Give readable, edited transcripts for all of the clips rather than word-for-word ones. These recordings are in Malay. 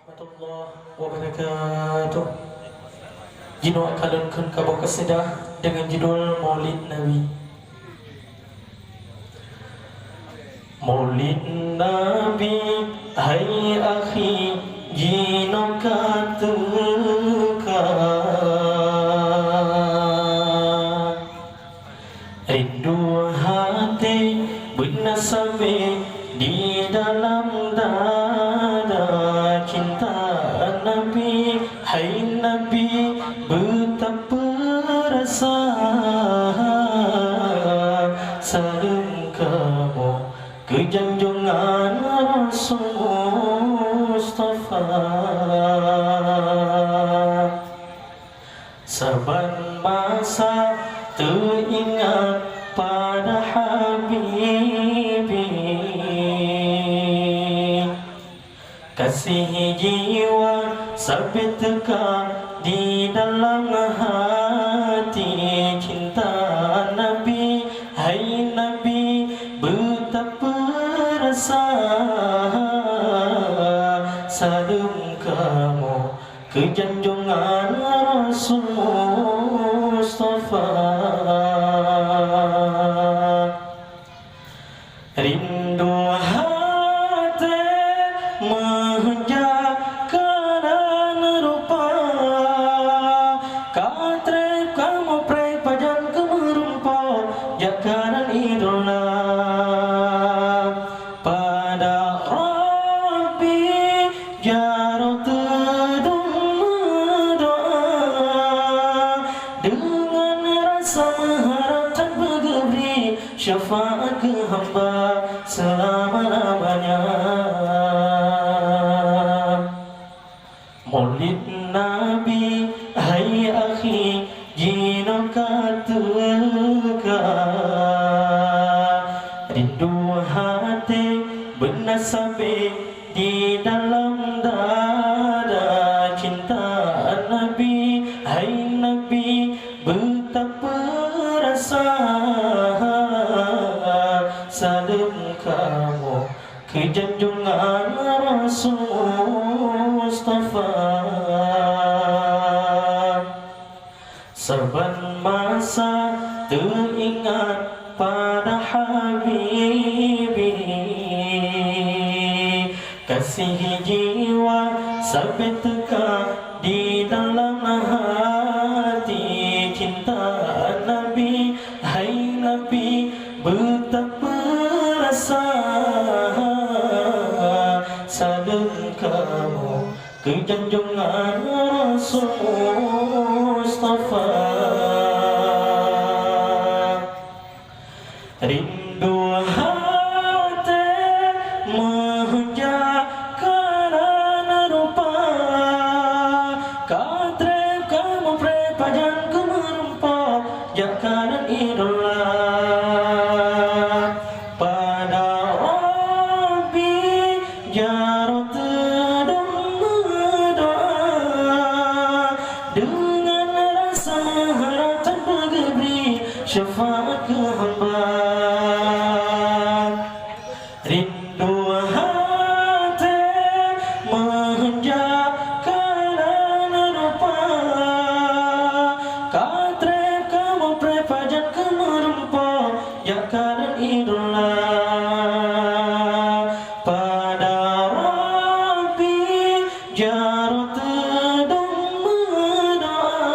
warahmatullahi wabarakatuh. Jino akalun kun kabo kasidah dengan judul Maulid Nabi. Maulid Nabi, hai akhi, jino katakan rindu hati bernasabe di dalam dada cinta Nabi. Hai Nabi, betapa rasa salam kamu ke junjungan Rasul Mustafa. Saban masa teringat pada Habibi, kasih jiwa sampai teka di dalam hati cinta Nabi. Hai Nabi, betapa rasa salam kamu ke junjungan Rasul Mustafa. Rindu hati menjakan rupa, katre kamu pray pajan kemerumpa jakaran idola pada Rabbi jarot tedung doa dengan rasa mengharap dan bergebri syafaat ke hamba selama-lamanya. Maulid Nabi, hai akhi, jino katakan rindu hati bernasabe di dalam dada cinta Nabi. Hai Nabi, betapa rasa salam kamu ke junjungan Rasul Mustafa. Saban masa teringat pada Habibi, kasih jiwa sampai teka di dalam hati cinta Nabi. Hai Nabi, betapa rasa salam kamu ke junjungan Rasul Mustafa. Rindu hati menjakan rupa, katre kamu pray pajan kemerumpa jakaran idola pada Rabbi jarot tedung doa dengan rasa mengharap dan bergebri syafaat ke hamba. Rindu hati menjakan rupa, katre kamu pray pajan kemerumpa jakaran idola pada Rabbi jarot tedung doa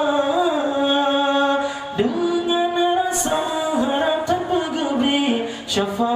dengan rasa mengharap dan bergebri syafaat